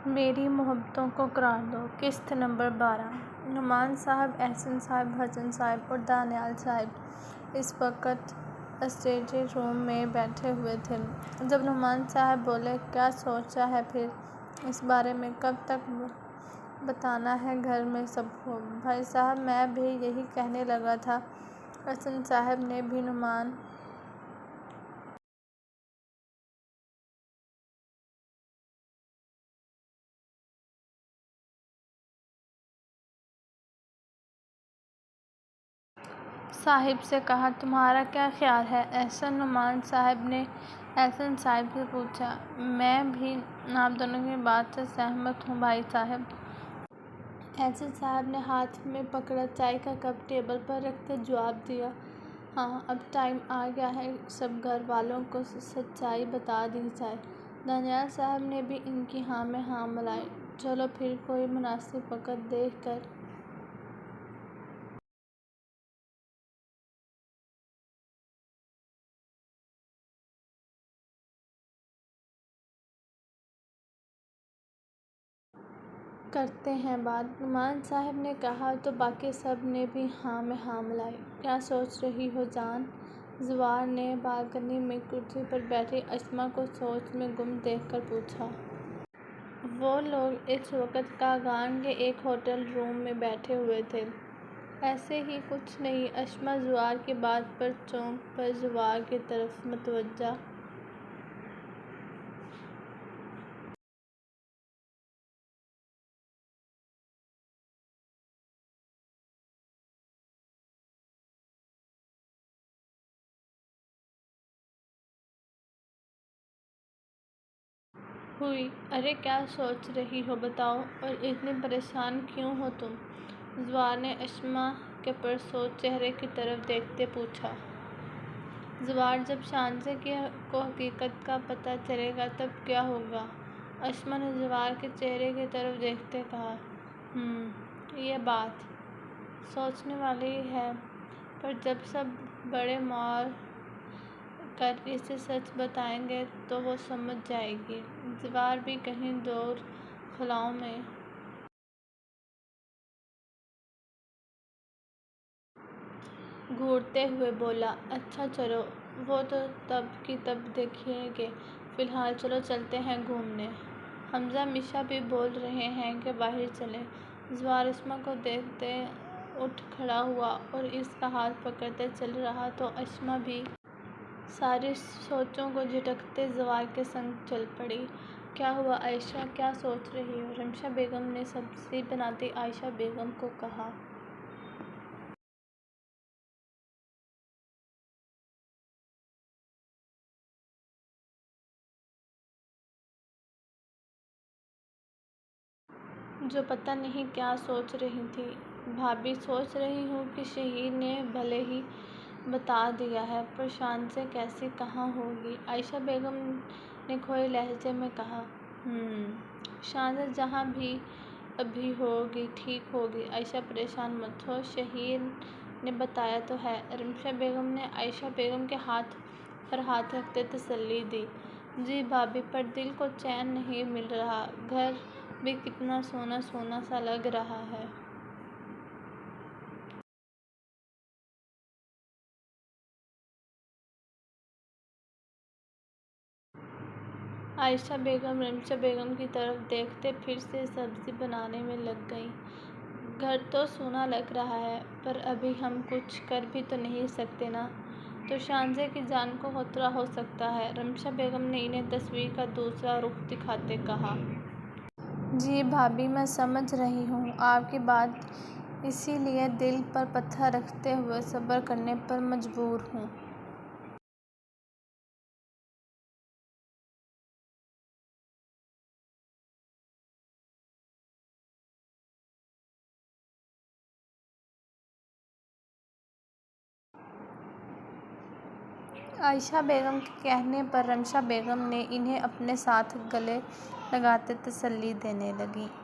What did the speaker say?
میری محبتوں کو قرار دو۔ قسط نمبر 12۔ نعمان صاحب، احسن صاحب، حسن صاحب اور دانیال صاحب اس وقت اسٹڈی روم میں بیٹھے ہوئے تھے جب نعمان صاحب بولے، کیا سوچا ہے پھر؟ اس بارے میں کب تک بتانا ہے گھر میں سب کو؟ بھائی صاحب، میں بھی یہی کہنے لگا تھا۔ احسن صاحب نے بھی نعمان صاحب سے کہا، تمہارا کیا خیال ہے احسن؟ نعمان صاحب نے احسن صاحب سے پوچھا۔ میں بھی آپ دونوں کی بات سے سہمت ہوں بھائی صاحب۔ احسن صاحب نے ہاتھ میں پکڑا چائے کا کپ ٹیبل پر رکھتے جواب دیا، ہاں، اب ٹائم آ گیا ہے سب گھر والوں کو سچائی بتا دی جائے۔ دانیال صاحب نے بھی ان کی ہاں میں ہاں ملائی۔ چلو پھر کوئی مناسب وقت دیکھ کر کرتے ہیں بات، نعمان صاحب نے کہا تو باقی سب نے بھی ہاں میں ہاں ملائی۔ کیا سوچ رہی ہو جان؟ زوار نے بالکنی میں کرسی پر بیٹھی اسما کو سوچ میں گم دیکھ کر پوچھا۔ وہ لوگ اس وقت کاغان کے ایک ہوٹل روم میں بیٹھے ہوئے تھے۔ ایسے ہی کچھ نہیں، اسما زوار کی بات پر چونک کر زوار کی طرف متوجہ ہوئی۔ ارے کیا سوچ رہی ہو بتاؤ، اور اتنی پریشان کیوں ہو تم؟ زوار نے اسما کے پرسوز چہرے کی طرف دیکھتے پوچھا۔ زوار، جب شانزے کو حقیقت کا پتہ چلے گا تب کیا ہوگا؟ اسما نے زوار کے چہرے کی طرف دیکھتے کہا، یہ بات سوچنے والی ہے، پر جب سب بڑے مول کر اسے سچ بتائیں گے تو وہ سمجھ جائے گی۔ زوار بھی کہیں دور خلاؤں میں گھورتے ہوئے بولا، اچھا چلو، وہ تو تب کی تب دیکھیں گے، فی الحال چلو چلتے ہیں گھومنے۔ حمزہ میشا بھی بول رہے ہیں کہ باہر چلیں۔ زوار اسما کو دیکھتے اٹھ کھڑا ہوا اور اس کا ہاتھ پکڑتے چل رہا تو اسما بھی ساری سوچوں کو جھٹکتے زوار کے سنگ چل پڑی۔ کیا ہوا عائشہ، کیا سوچ رہی ہو؟ رمشا بیگم نے سبزی بناتی عائشہ بیگم کو کہا۔ جو پتہ نہیں کیا سوچ رہی تھی۔ بھابھی، سوچ رہی ہوں کہ شہیر نے بھلے ہی بتا دیا ہے، پر شانزیں کیسی کہاں ہوگی؟ عائشہ بیگم نے کھوئے لہجے میں کہا۔ شانزیں جہاں بھی ابھی ہوگی ٹھیک ہوگی عائشہ، پریشان مت ہو، شہیر نے بتایا تو ہے۔ رمشا بیگم نے عائشہ بیگم کے ہاتھ پر ہاتھ رکھتے تسلی دی۔ جی بھابھی، پر دل کو چین نہیں مل رہا، گھر بھی کتنا سونا سونا سا لگ رہا ہے۔ عائشہ بیگم رمشا بیگم کی طرف دیکھتے پھر سے سبزی بنانے میں لگ گئیں۔ گھر تو سونا لگ رہا ہے، پر ابھی ہم کچھ کر بھی تو نہیں سکتے نا، تو شانزے کی جان کو خطرہ ہو سکتا ہے۔ رمشا بیگم نے انہیں تصویر کا دوسرا رخ دکھاتے کہا۔ جی بھابھی، میں سمجھ رہی ہوں آپ کی بات، اسی لیے دل پر پتھر رکھتے ہوئے صبر کرنے پر مجبور ہوں۔ عائشہ بیگم کے کہنے پر رمشا بیگم نے انہیں اپنے ساتھ گلے لگاتے تسلی دینے لگیں۔